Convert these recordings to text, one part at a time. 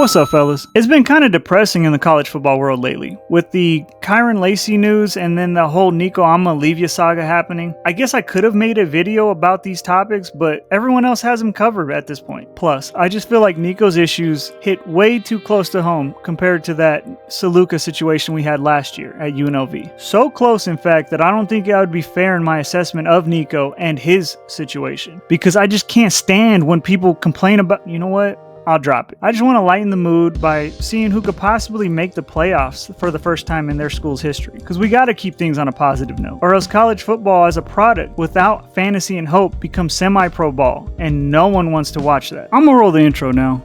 What's up, fellas? It's been kind of depressing in the college football world lately, with the Kyron Lacey news and then the whole Nico I'ma leave ya saga happening. I guess I could have made a video about these topics, but everyone else has them covered at this point. Plus, I just feel like Nico's issues hit way too close to home compared to that Saluka situation we had last year at UNLV. So close, in fact, that I don't think I would be fair in my assessment of Nico and his situation, because I just can't stand when people complain about, you know what? I'll drop it. I just want to lighten the mood by seeing who could possibly make the playoffs for the first time in their school's history. Because we got to keep things on a positive note, or else college football as a product without fantasy and hope becomes semi-pro ball, and no one wants to watch that. I'm gonna roll the intro now.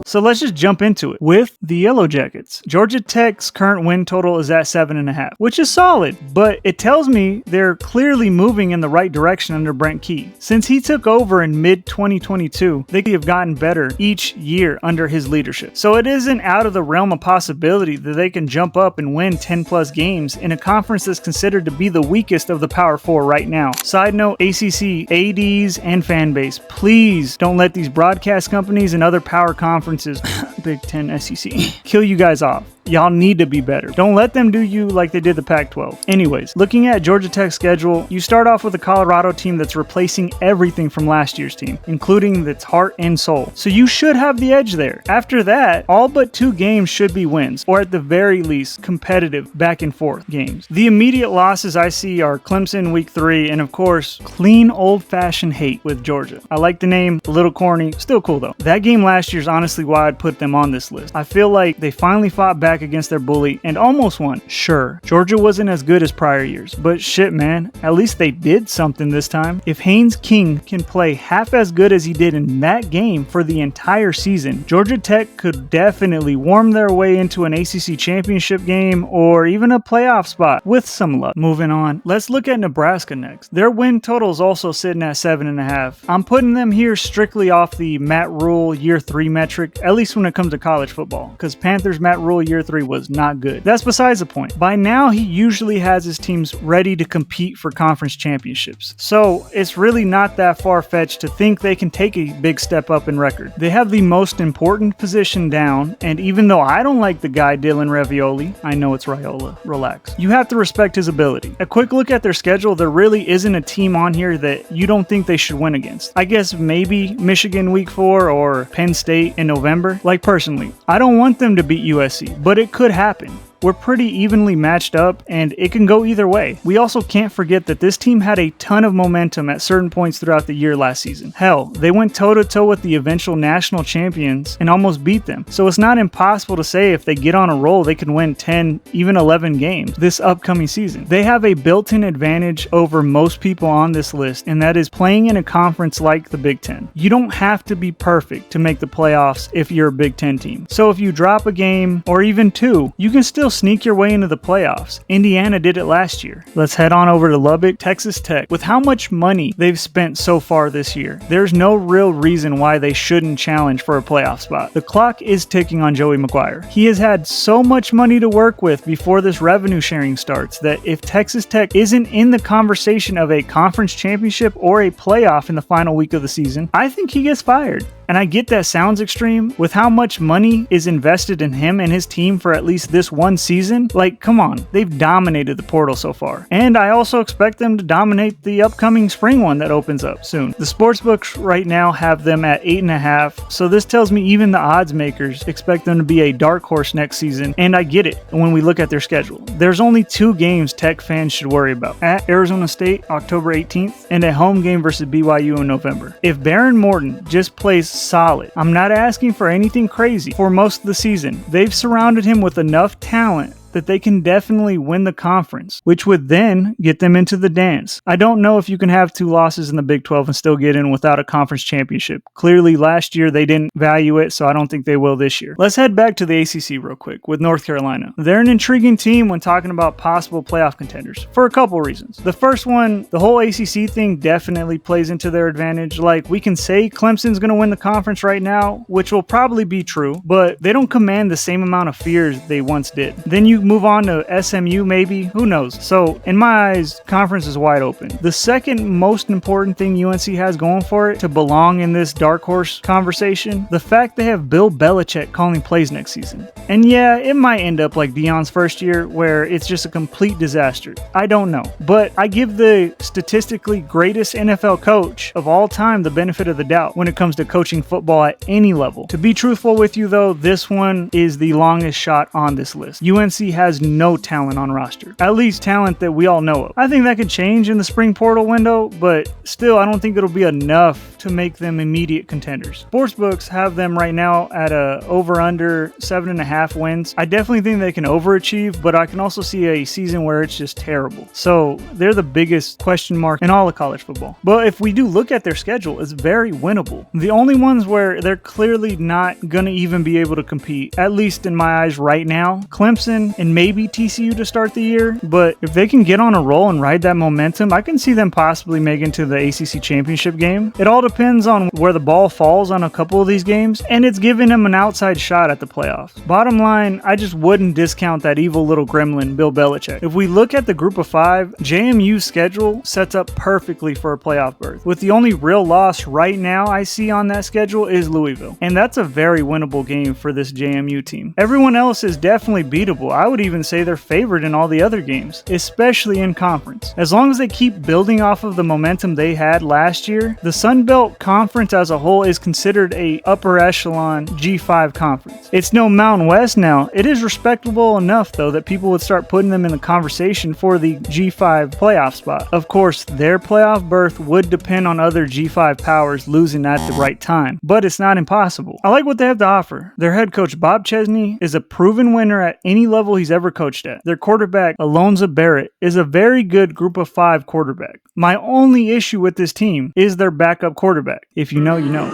So let's just jump into it with the Yellow Jackets. Georgia Tech's current win total is at 7.5, which is solid, but it tells me they're clearly moving in the right direction under Brent Key. Since he took over in mid-2022, they have gotten better each year under his leadership. So it isn't out of the realm of possibility that they can jump up and win 10 plus games in a conference that's considered to be the weakest of the Power Four right now. Side note, ACC, ADs, and fan base, please don't let these broadcast companies and other power conferences Big Ten, SEC, kill you guys off. Y'all need to be better. Don't let them do you like they did the Pac-12. Anyways, looking at Georgia Tech's schedule, you start off with a Colorado team that's replacing everything from last year's team, including its heart and soul. So you should have the edge there. After that, all but 2 games should be wins, or at the very least, competitive back and forth games. The immediate losses I see are Clemson week 3, and of course, clean old-fashioned hate with Georgia. I like the name, a little corny, still cool though. That game last year is honestly why I'd put them on this list. I feel like they finally fought back against their bully and almost won. Sure, Georgia wasn't as good as prior years, but shit, man, at least they did something this time. If Haynes King can play half as good as he did in that game for the entire season, Georgia Tech could definitely warm their way into an ACC championship game or even a playoff spot with some luck. Moving on, let's look at Nebraska next. Their win total is also sitting at 7.5. I'm putting them here strictly off the Matt Rule year 3 metric, at least when it comes to college football, because Panthers Matt Rule year 3 was not good. That's besides the point. By now, he usually has his teams ready to compete for conference championships. So it's really not that far-fetched to think they can take a big step up in record. They have the most important position down, and even though I don't like the guy Dylan Ravioli, I know it's Raiola, relax, you have to respect his ability. A quick look at their schedule, there really isn't a team on here that you don't think they should win against. I guess maybe Michigan week 4 or Penn State in November. Like personally, I don't want them to beat USC, but it could happen. We're pretty evenly matched up, and it can go either way. We also can't forget that this team had a ton of momentum at certain points throughout the year last season. Hell, they went toe-to-toe with the eventual national champions and almost beat them. So it's not impossible to say if they get on a roll, they can win 10, even 11 games this upcoming season. They have a built-in advantage over most people on this list, and that is playing in a conference like the Big Ten. You don't have to be perfect to make the playoffs if you're a Big Ten team. So if you drop a game, or even 2, you can still sneak your way into the playoffs. Indiana did it last year. Let's head on over to Lubbock, Texas Tech. With how much money they've spent so far this year, there's no real reason why they shouldn't challenge for a playoff spot. The clock is ticking on Joey McGuire. He has had so much money to work with before this revenue sharing starts that if Texas Tech isn't in the conversation of a conference championship or a playoff in the final week of the season, I think he gets fired. And I get that sounds extreme. With how much money is invested in him and his team for at least this one season, like, come on, they've dominated the portal so far. And I also expect them to dominate the upcoming spring one that opens up soon. The sportsbooks right now have them at 8.5, so this tells me even the odds makers expect them to be a dark horse next season, and I get it when we look at their schedule. There's only 2 games Tech fans should worry about. At Arizona State, October 18th, and a home game versus BYU in November. If Baron Morton just plays solid, I'm not asking for anything crazy for most of the season. They've surrounded him with enough talent that they can definitely win the conference, which would then get them into the dance. I don't know if you can have 2 losses in the Big 12 and still get in without a conference championship. Clearly last year they didn't value it, so I don't think they will this year. Let's head back to the ACC real quick with North Carolina. They're an intriguing team when talking about possible playoff contenders for a couple reasons. The first one, the whole ACC thing definitely plays into their advantage. Like, we can say Clemson's going to win the conference right now, which will probably be true, but they don't command the same amount of fear as they once did. Then you move on to SMU maybe, who knows. So in my eyes, conference is wide open. The second most important thing UNC has going for it to belong in this dark horse conversation, the fact they have Bill Belichick calling plays next season. And yeah, it might end up like Deion's first year where it's just a complete disaster. I don't know. But I give the statistically greatest NFL coach of all time the benefit of the doubt when it comes to coaching football at any level. To be truthful with you though, this one is the longest shot on this list. UNC has no talent on roster. At least talent that we all know of. I think that could change in the spring portal window, but still I don't think it'll be enough to make them immediate contenders. Sportsbooks have them right now at a over-under 7.5 wins. I definitely think they can overachieve, but I can also see a season where it's just terrible. So they're the biggest question mark in all of college football. But if we do look at their schedule, it's very winnable. The only ones where they're clearly not going to even be able to compete, at least in my eyes right now, Clemson and maybe TCU to start the year. But if they can get on a roll and ride that momentum, I can see them possibly making to the ACC championship game. It all depends on where the ball falls on a couple of these games, and it's giving them an outside shot at the playoffs. Bottom line, I just wouldn't discount that evil little gremlin, Bill Belichick. If we look at the group of 5, JMU's schedule sets up perfectly for a playoff berth, with the only real loss right now I see on that schedule is Louisville, and that's a very winnable game for this JMU team. Everyone else is definitely beatable. I would even say they're favored in all the other games, especially in conference. As long as they keep building off of the momentum they had last year, the Sun Belt Conference as a whole is considered a upper echelon G5 conference. It's no Mountain West now. It is respectable enough though that people would start putting them in the conversation for the G5 playoff spot. Of course, their playoff berth would depend on other G5 powers losing at the right time, but it's not impossible. I like what they have to offer. Their head coach Bob Chesney is a proven winner at any level he's ever coached at. Their quarterback Alonzo Barrett is a very good group of 5 quarterback. My only issue with this team is their backup quarterback. If you know, you know.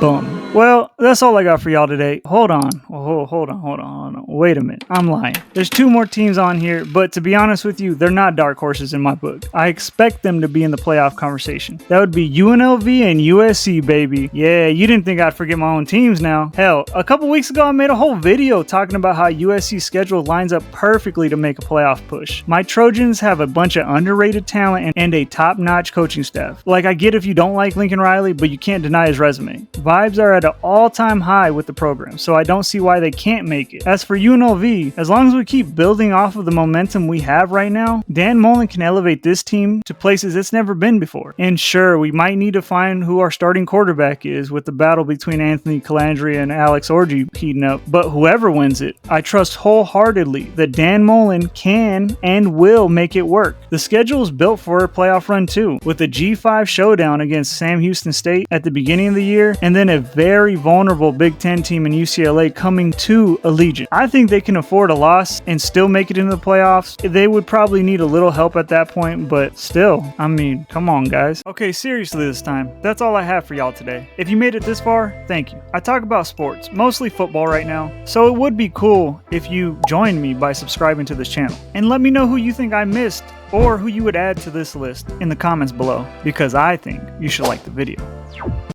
Bum. Well, that's all I got for y'all today. Hold on. Hold on. Wait a minute. I'm lying. There's 2 more teams on here, but to be honest with you, they're not dark horses in my book. I expect them to be in the playoff conversation. That would be UNLV and USC, baby. Yeah, you didn't think I'd forget my own teams now. Hell, a couple weeks ago, I made a whole video talking about how USC's schedule lines up perfectly to make a playoff push. My Trojans have a bunch of underrated talent and a top-notch coaching staff. Like, I get if you don't like Lincoln Riley, but you can't deny his resume. Vibes are at an all-time high with the program, so I don't see why they can't make it. As for UNLV, as long as we keep building off of the momentum we have right now, Dan Mullen can elevate this team to places it's never been before. And sure, we might need to find who our starting quarterback is with the battle between Anthony Calandria and Alex Orji heating up, but whoever wins it, I trust wholeheartedly that Dan Mullen can and will make it work. The schedule is built for a playoff run too, with a G5 showdown against Sam Houston State at the beginning of the year, and then a very vulnerable Big Ten team in UCLA coming to Allegiant. I think they can afford a loss and still make it into the playoffs. They would probably need a little help at that point, but still, I mean, come on guys. Okay, seriously this time, that's all I have for y'all today. If you made it this far, thank you. I talk about sports, mostly football right now, so it would be cool if you joined me by subscribing to this channel. And let me know who you think I missed or who you would add to this list in the comments below, because I think you should like the video.